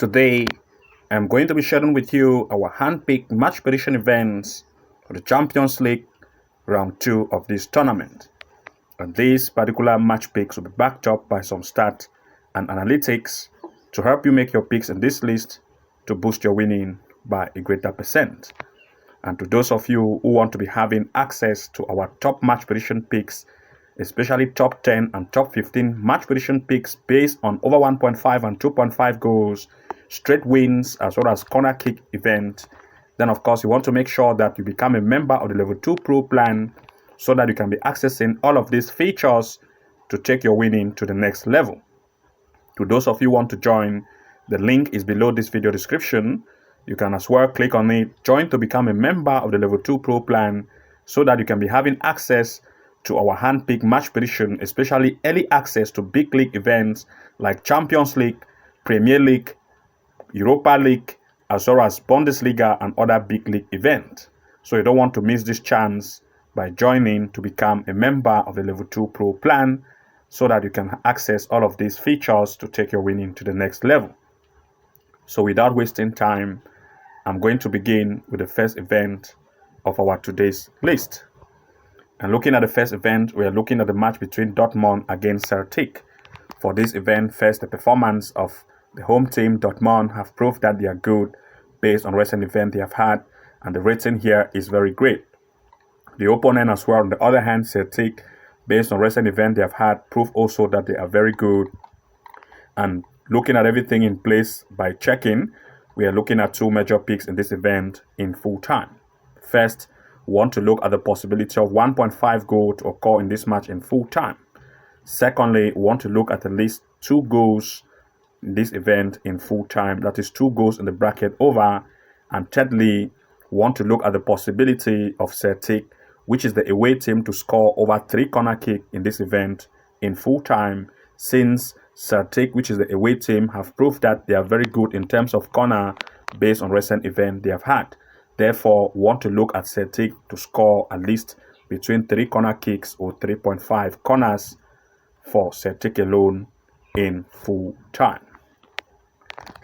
Today, I'm going to be sharing with you our hand-picked match prediction events for the Champions League round 2 of this tournament. And these particular match picks will be backed up by some stats and analytics to help you make your picks in this list to boost your winning by a greater percent. And to those of you who want to be having access to our top match prediction picks, especially top 10 and top 15 match prediction picks based on over 1.5 and 2.5 goals, straight wins, as well as corner kick event, then of course you want to make sure that you become a member of the Level 2 Pro plan so that you can be accessing all of these features to take your winning to the next level. To those of you who want to join, the link is below this video description. You can as well click on it, join to become a member of the Level 2 Pro plan so that you can be having access to our hand-picked match prediction, especially early access to big league events like Champions League, Premier League, Europa League, as well as Bundesliga and other big league events. So you don't want to miss this chance by joining to become a member of the Level 2 Pro plan so that you can access all of these features to take your winning to the next level. So without wasting time, I'm going to begin with the first event of our today's list. And looking at the first event, we are looking at the match between Dortmund against Celtic. For this event, first, the performance of the home team, Dortmund, have proved that they are good based on recent events they have had, and the rating here is very great. The opponent as well, on the other hand, Celtic, based on recent events they have had, prove also that they are very good. And looking at everything in place by checking, we are looking at two major picks in this event in full time. First, we want to look at the possibility of 1.5 goal to occur in this match in full time. Secondly, we want to look at least 2 goals in this event in full time. That is 2 goals in the bracket over. And thirdly, we want to look at the possibility of Celtic, which is the away team, to score over 3 corner kicks in this event in full time, since Celtic, which is the away team, have proved that they are very good in terms of corner based on recent events they have had. Therefore, we want to look at Celtic to score at least between 3 corner kicks or 3.5 corners for Celtic alone in full time.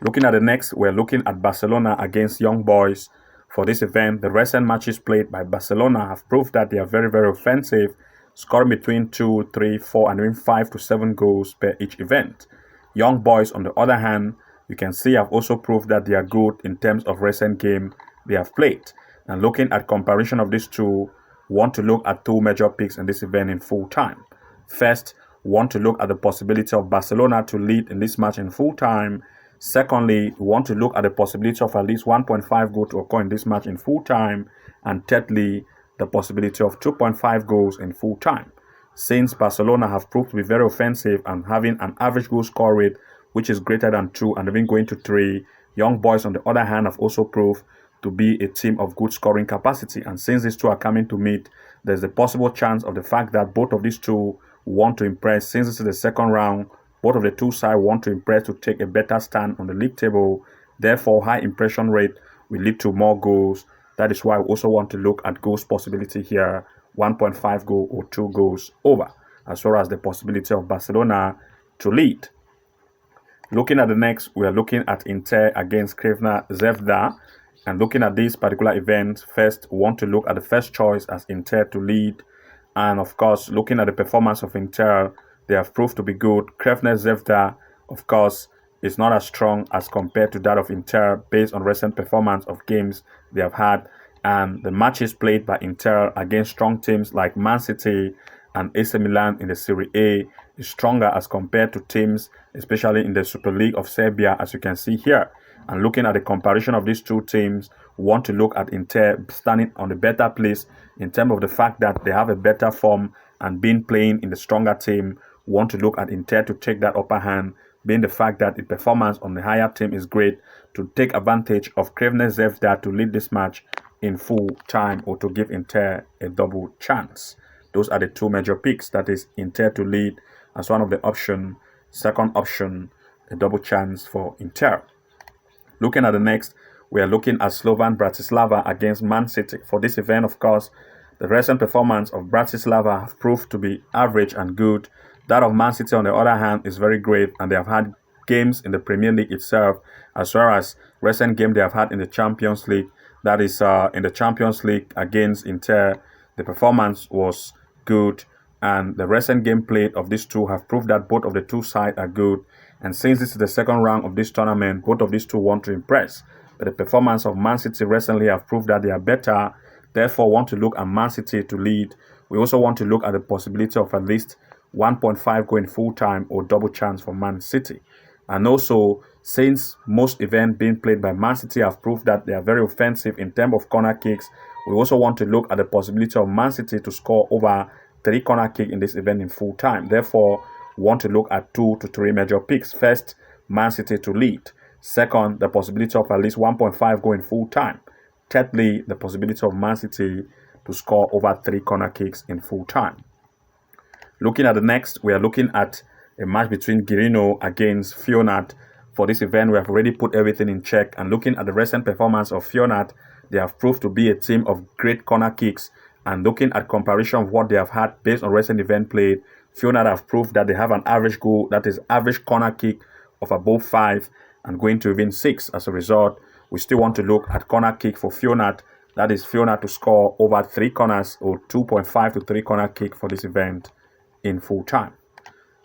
Looking at the next, we're looking at Barcelona against Young Boys. For this event, the recent matches played by Barcelona have proved that they are very, very offensive, scoring between 2, 3, 4, and even 5 to 7 goals per each event. Young Boys, on the other hand, you can see have also proved that they are good in terms of recent game they have played. And looking at comparison of these two, we want to look at 2 major picks in this event in full time. First, we want to look at the possibility of Barcelona to lead in this match in full time. Secondly, we want to look at the possibility of at least 1.5 goal to occur in this match in full time. And thirdly, the possibility of 2.5 goals in full time. Since Barcelona have proved to be very offensive and having an average goal score rate which is greater than 2 and even going to 3, Young Boys, on the other hand, have also proved to be a team of good scoring capacity. And since these two are coming to meet, there's a possible chance of the fact that both of these two want to impress. Since this is the second round, both of the two sides want to impress to take a better stand on the league table. Therefore, high impression rate will lead to more goals. That is why we also want to look at goals possibility here, 1.5 goal or 2 goals over, as well as the possibility of Barcelona to lead. Looking at the next, we are looking at Inter against Crvena Zvezda. And looking at this particular event, first, we want to look at the first choice as Inter to lead. And of course, looking at the performance of Inter, they have proved to be good. Crvena Zvezda, of course, is not as strong as compared to that of Inter based on recent performance of games they have had. And the matches played by Inter against strong teams like Man City and AC Milan in the Serie A is stronger as compared to teams, especially in the Super League of Serbia, as you can see here. And looking at the comparison of these two teams, we want to look at Inter standing on the better place in terms of the fact that they have a better form and been playing in the stronger team. We want to look at Inter to take that upper hand, being the fact that the performance on the higher team is great, to take advantage of Crvena Zvezda to lead this match in full time or to give Inter a double chance. Those are the 2 major picks, that is Inter to lead as one of the option. Second option, a double chance for Inter. Looking at the next, we are looking at Slovan Bratislava against Man City. For this event, of course, the recent performance of Bratislava have proved to be average and good. That of Man City, on the other hand, is very great, and they have had games in the Premier League itself, as well as recent game they have had in the Champions League. That is, in the Champions League against Inter, the performance was good, and the recent game played of these two have proved that both of the two sides are good. And since this is the second round of this tournament, both of these two want to impress. But the performance of Man City recently have proved that they are better. Therefore, want to look at Man City to lead. We also want to look at the possibility of at least 1.5 going full time or double chance for Man City. And also, since most events being played by Man City have proved that they are very offensive in terms of corner kicks, we also want to look at the possibility of Man City to score over 3 corner kicks in this event in full time. Therefore, we want to look at 2 to 3 major picks. First, Man City to lead. Second, the possibility of at least 1.5 going full time. Thirdly, the possibility of Man City to score over 3 corner kicks in full time. Looking at the next, we are looking at a match between Girino against Fionat. For this event, we have already put everything in check, and looking at the recent performance of Fionat, they have proved to be a team of great corner kicks, and looking at comparison of what they have had based on recent event played, Fionat have proved that they have an average goal, that is average corner kick of above 5 and going to even 6. As a result, we still want to look at corner kick for Fionat, that is Fionat to score over 3 corners or 2.5 to 3 corner kick for this event in full time.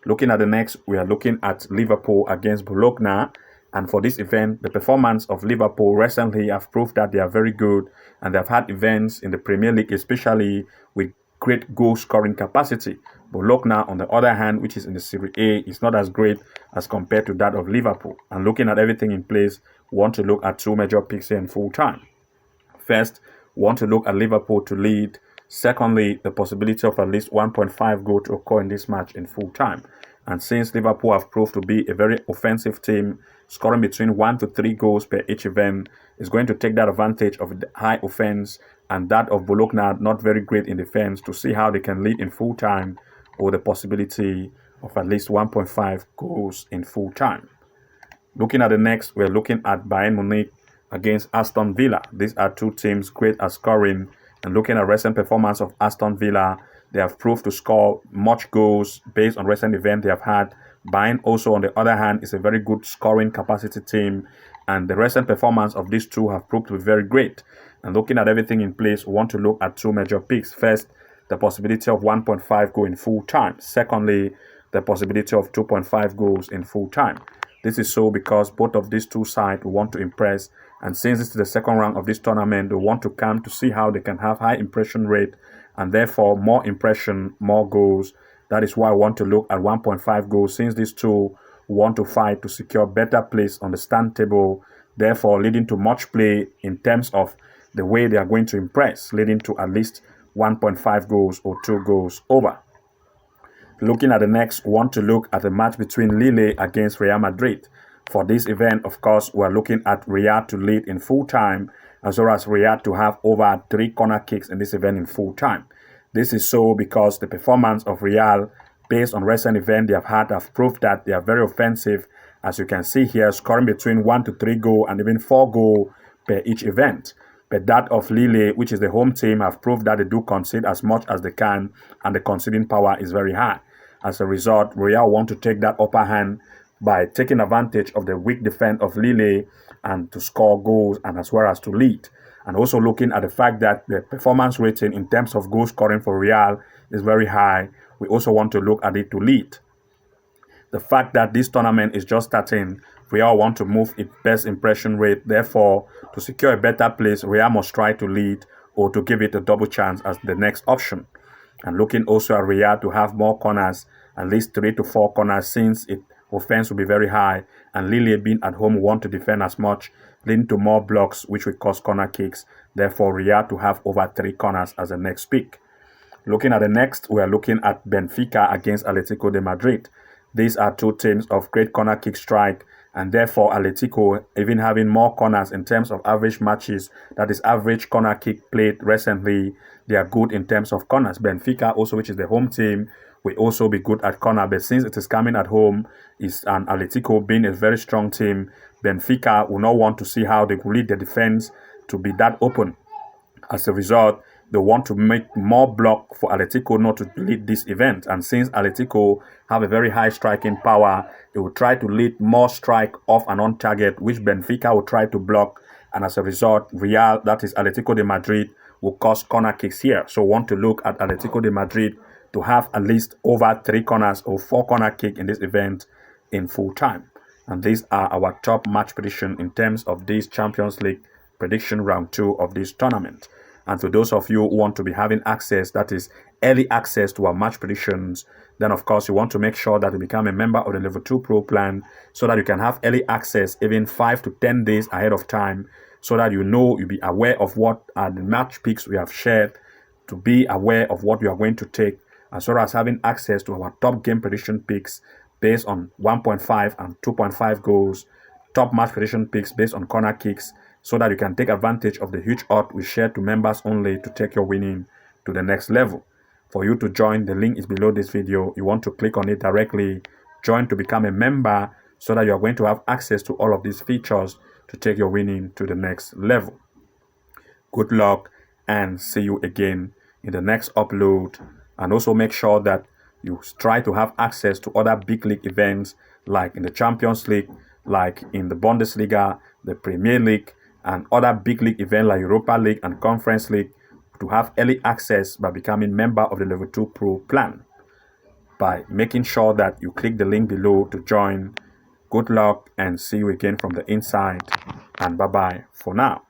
Looking at the next, we are looking at Liverpool against Bologna, and for this event, the performance of Liverpool recently have proved that they are very good, and they have had events in the Premier League, especially with great goal scoring capacity. Bologna, on the other hand, which is in the Serie A, is not as great as compared to that of Liverpool. And looking at everything in place, we want to look at 2 major picks here in full time. First, we want to look at Liverpool to lead. Secondly, the possibility of at least 1.5 goal to occur in this match in full time. And since Liverpool have proved to be a very offensive team, scoring between 1 to 3 goals per each event, is going to take that advantage of the high offense and that of Bologna not very great in defense to see how they can lead in full time, or the possibility of at least 1.5 goals in full time. Looking at the next, we're looking at Bayern Munich against Aston Villa. These are 2 teams great at scoring, and looking at recent performance of Aston Villa, they have proved to score much goals based on recent events they have had. Bayern also, on the other hand, is a very good scoring capacity team, and the recent performance of these two have proved to be very great. And looking at everything in place, we want to look at 2 major picks. First, the possibility of 1.5 goal in full time. Secondly, the possibility of 2.5 goals in full time. This is so because both of these two sides want to impress, and since this is the second round of this tournament, they want to come to see how they can have high impression rate, and therefore more impression, more goals. That is why I want to look at 1.5 goals, since these two want to fight to secure better place on the stand table, therefore leading to much play in terms of the way they are going to impress, leading to at least 1.5 goals or 2 goals over. Looking at the next, we want to look at the match between Lille against Real Madrid. For this event, of course, we are looking at Real to lead in full time, as well as Real to have over 3 corner kicks in this event in full time. This is so because the performance of Real, based on recent events they have had, have proved that they are very offensive. As you can see here, scoring between 1 to 3 goals and even 4 goals per each event. But that of Lille, which is the home team, have proved that they do concede as much as they can, and the conceding power is very high. As a result, Real want to take that upper hand by taking advantage of the weak defense of Lille and to score goals and as well as to lead. And also looking at the fact that the performance rating in terms of goal scoring for Real is very high, we also want to look at it to lead. The fact that this tournament is just starting, Real want to move its best impression rate. Therefore, to secure a better place, Real must try to lead or to give it a double chance as the next option. And looking also at Real to have more corners, at least 3 to 4 corners, since its offense will be very high, and Lille being at home want to defend as much, leading to more blocks, which will cause corner kicks. Therefore, Real to have over 3 corners as the next pick. Looking at the next, we are looking at Benfica against Atletico de Madrid. These are 2 teams of great corner kick strike, and therefore Atletico even having more corners in terms of average matches, that is average corner kick played recently, they are good in terms of corners. Benfica also, which is the home team, will also be good at corner, but since it is coming at home, and Atletico being a very strong team, Benfica will not want to see how they will lead the defense to be that open. As a result, they want to make more block for Atletico not to lead this event. And since Atletico have a very high striking power, they will try to lead more strike off and on target, which Benfica will try to block. And as a result, Real, that is Atletico de Madrid, will cause corner kicks here. So want to look at Atletico de Madrid to have at least over 3 corners or 4 corner kick in this event in full time. And these are our top match prediction in terms of this Champions League prediction round 2 of this tournament. And to those of you who want to be having access, that is early access to our match predictions, then of course you want to make sure that you become a member of the Level 2 Pro plan so that you can have early access even 5 to 10 days ahead of time, so that you'll be aware of what are the match picks we have shared, to be aware of what you are going to take, as well as having access to our top game prediction picks based on 1.5 and 2.5 goals, top match prediction picks based on corner kicks, so that you can take advantage of the huge odds we share to members only to take your winning to the next level. For you to join, the link is below this video. You want to click on it directly, join to become a member, so that you are going to have access to all of these features to take your winning to the next level. Good luck and see you again in the next upload. And also make sure that you try to have access to other big league events like in the Champions League, like in the Bundesliga, the Premier League, and other big league events like Europa League and Conference League, to have early access by becoming member of the Level 2 Pro plan by making sure that you click the link below to join. Good luck and see you again from the inside, and bye-bye for now.